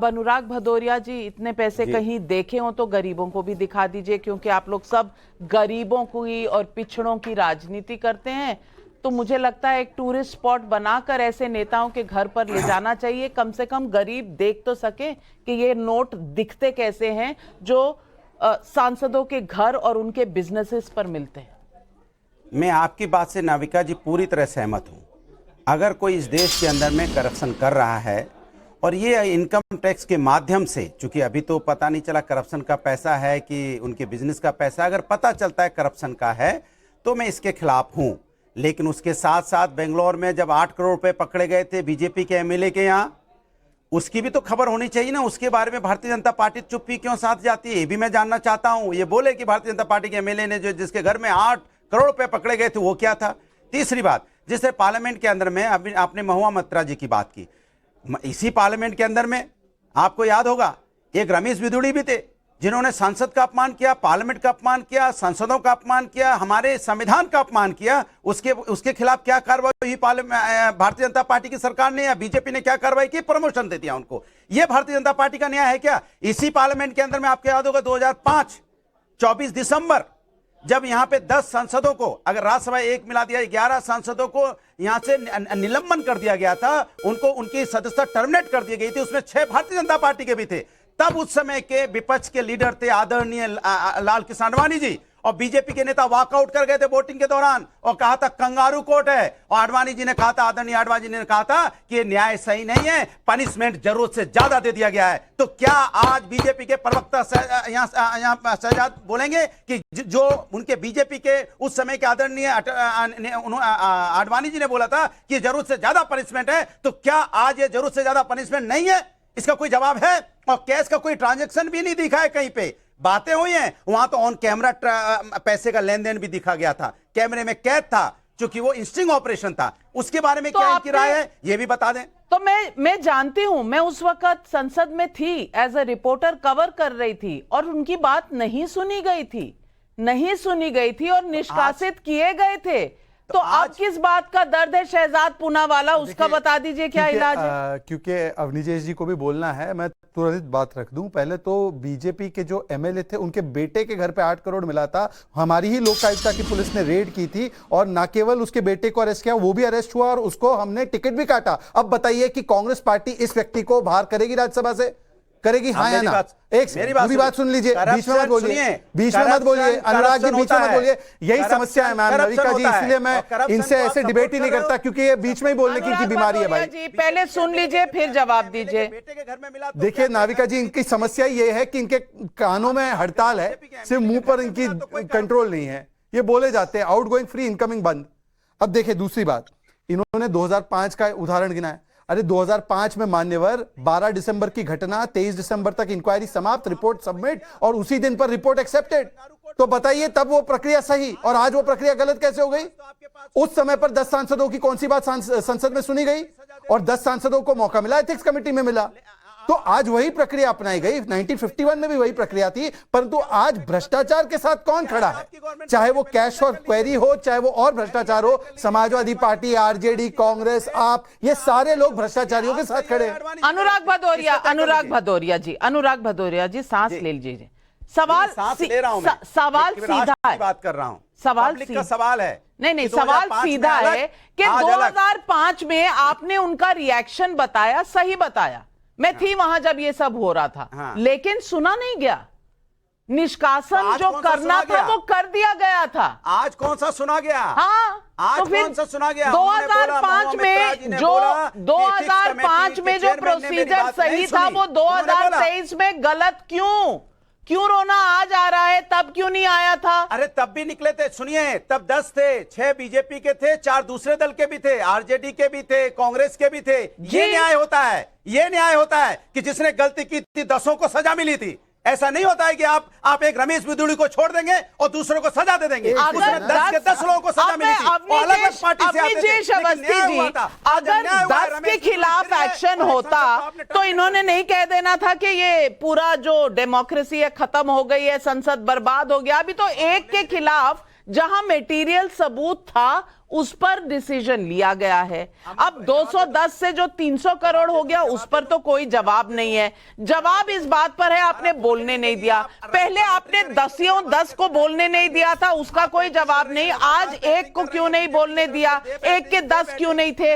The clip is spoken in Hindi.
अनुराग भदौरिया जी, इतने पैसे कहीं देखे हो तो गरीबों को भी दिखा दीजिए, क्योंकि आप लोग सब गरीबों की और पिछड़ों की राजनीति करते हैं। तो मुझे लगता है एक टूरिस्ट स्पॉट बनाकर ऐसे नेताओं के घर पर ले जाना चाहिए। कम से कम गरीब देख तो सके कि ये नोट दिखते कैसे हैं जो सांसदों के घर और उनके बिजनेसेस पर मिलते हैं। मैं आपकी बात से नाविका जी पूरी तरह सहमत हूं। अगर कोई इस देश के अंदर में करप्शन कर रहा है और ये इनकम टैक्स के माध्यम से, चूंकि अभी तो पता नहीं चला करप्शन का पैसा है कि उनके बिजनेस का पैसा, अगर पता चलता है करप्शन का है तो मैं इसके खिलाफ हूं। लेकिन उसके साथ साथ बेंगलोर में जब 8 करोड़ रुपए पकड़े गए थे बीजेपी के एमएलए के यहाँ, उसकी भी तो खबर होनी चाहिए ना। उसके बारे में भारतीय जनता पार्टी चुप्पी क्यों साथ जाती है, ये भी मैं जानना चाहता हूं। ये बोले कि भारतीय जनता पार्टी के एमएलए ने जो जिसके घर में 8 करोड़ रुपए पकड़े गए थे वो क्या था। तीसरी बात, जिससे पार्लियामेंट के अंदर में अभी आपने महुआ मोइत्रा जी की बात की, इसी पार्लियामेंट के अंदर में आपको याद होगा एक रमेश बिधूड़ी भी थे जिन्होंने संसद का अपमान किया, पार्लियामेंट का अपमान किया, सांसदों का अपमान किया, हमारे संविधान का अपमान किया। उसके खिलाफ क्या कार्रवाई हुई भारतीय जनता पार्टी की सरकार ने या बीजेपी ने क्या कार्रवाई की? प्रमोशन दे दिया उनको। यह भारतीय जनता पार्टी का न्याय है क्या? इसी पार्लियामेंट के अंदर में आपको याद होगा 2005 24 दिसंबर जब यहां पे 10 सांसदों को, अगर राज्यसभा एक मिला दिया 11 सांसदों को यहां से निलंबन कर दिया गया था, उनको उनकी सदस्यता टर्मिनेट कर दी गई थी। उसमें 6 भारतीय जनता पार्टी के भी थे। तब उस समय के विपक्ष के लीडर थे आदरणीय लाल कृष्ण आडवाणी जी, और बीजेपी के नेता वॉकआउट कर गए थे वोटिंग के दौरान और कहा था कंगारू कोर्ट है। और आडवाणी जी ने कहा था, आदरणीय आडवाणी जी ने कहा था कि ये न्याय सही नहीं है, पनिशमेंट जरूरत से ज्यादा दे दिया गया है। तो क्या आज बीजेपी के प्रवक्ता यहां शहजाद बोलेंगे कि जो उनके बीजेपी के उस समय के आदरणीय आडवाणी जी ने बोला था कि जरूरत से ज्यादा पनिशमेंट है, तो क्या आज ये जरूरत से ज्यादा पनिशमेंट नहीं है? इसका कोई जवाब है? और कैश का कोई ट्रांजैक्शन भी नहीं दिखा है, कहीं पे बातें हुई हैं। वहां तो ऑन कैमरा पैसे का लेन देन भी दिखा गया था, कैमरे में कैद था, क्योंकि वो इंस्टिंग ऑपरेशन था। उसके बारे में क्या इनकी राय है ये भी बता दें। तो मैं जानती हूं, मैं उस वक्त संसद में थी, एज अ रिपोर्टर कवर कर रही थी, और उनकी बात नहीं सुनी गई थी और निष्कासित किए गए थे। तो आप किस बात का दर्द है शहजाद पूनावाला, उसका बता दीजिए क्या इलाज है? क्योंकि अवनीजेश जी को भी बोलना है, मैं तुरंत बात रख दूं। पहले तो बीजेपी के जो एमएलए थे उनके बेटे के घर पे 8 करोड़ मिला था। हमारी ही लोक आयुक्ता की पुलिस ने रेड की थी और ना केवल उसके बेटे को अरेस्ट किया, वो भी अरेस्ट हुआ और उसको हमने टिकट भी काटा। अब बताइए कि कांग्रेस पार्टी इस व्यक्ति को बाहर करेगी राज्यसभा से? करेगी हाँ या ना? एक मेरी बात सुन लीजिए, बीच में मत बोलिए, अनुराग जी बीच में मत बोलिए। यही समस्या है मैम नाविका जी, इसलिए मैं इनसे ऐसे डिबेट ही नहीं करता, क्योंकि ये बीच में ही बोलने की बीमारी है भाई जी। पहले सुन लीजिए फिर जवाब दीजिए। देखिए नाविका जी, इनकी समस्या ये है कि इनके कानों में हड़ताल है, सिर्फ मुंह पर इनकी कंट्रोल नहीं है, ये बोले जाते हैं आउट गोइंग फ्री, इनकमिंग बंद। अब देखिए दूसरी बात, इन्होंने 2005 का उदाहरण गिनाया। अरे 2005 में मान्यवर 12 दिसंबर की घटना, 23 दिसंबर तक इंक्वायरी समाप्त, रिपोर्ट सबमिट और उसी दिन पर रिपोर्ट एक्सेप्टेड। तो बताइए तब वो प्रक्रिया सही और आज वो प्रक्रिया गलत कैसे हो गई? उस समय पर 10 सांसदों की कौन सी बात संसद में सुनी गई और 10 सांसदों को मौका मिला, एथिक्स कमेटी में मिला। तो आज वही प्रक्रिया अपनाई गई। 1951 में भी वही प्रक्रिया थी, परंतु आज भ्रष्टाचार के साथ कौन खड़ा है? चाहे वो कैश और क्वेरी हो, चाहे वो और भ्रष्टाचार हो, समाजवादी पार्टी, आरजेडी, कांग्रेस, आप, ये सारे लोग भ्रष्टाचारियों के साथ खड़े हैं। अनुराग भदौरिया जी सांस ले लीजिए। सवाल सीधा है, बात कर रहा हूं, सवाल का सवाल है। नहीं, सवाल सीधा है कि 2005 में आपने उनका रिएक्शन बताया, सही बताया। मैं थी वहां जब ये सब हो रहा था, लेकिन सुना नहीं गया। निष्कासन जो करना था वो कर दिया गया था। आज कौन सा सुना गया? हाँ, तो फिर 2005 में जो प्रोसीजर सही था वो 2023 में गलत क्यों रोना आज आ रहा है? तब क्यों नहीं आया था? अरे तब भी निकले थे, सुनिए, तब 10 थे, 6 बीजेपी के थे, 4 दूसरे दल के भी थे, आरजेडी के भी थे, कांग्रेस के भी थे। ये न्याय होता है कि जिसने गलती की थी 10 को सजा मिली थी। ऐसा नहीं होता है कि आप एक रमेश बिधूड़ी को छोड़ देंगे और दूसरों को सजा दे देंगे। उसमें 10 के 10 लोगों को सजा मिली थी और अलग पार्टी से आते थे। अगर 10 के खिलाफ एक्शन होता तो इन्होंने नहीं कह देना था कि ये पूरा जो डेमोक्रेसी है खत्म हो गई है, संसद बर्बाद हो गया। अभी तो एक के खिलाफ जहां मेटीरियल सबूत था उस पर डिसीजन लिया गया है। अब 210 से जो 300 करोड़ हो गया उस पर तो कोई जवाब नहीं है। जवाब इस बात पर है आपने बोलने नहीं दिया। पहले आपने 10 को बोलने नहीं दिया था, उसका कोई जवाब नहीं। आज एक को क्यों नहीं बोलने दिया? एक के 10 क्यों नहीं थे?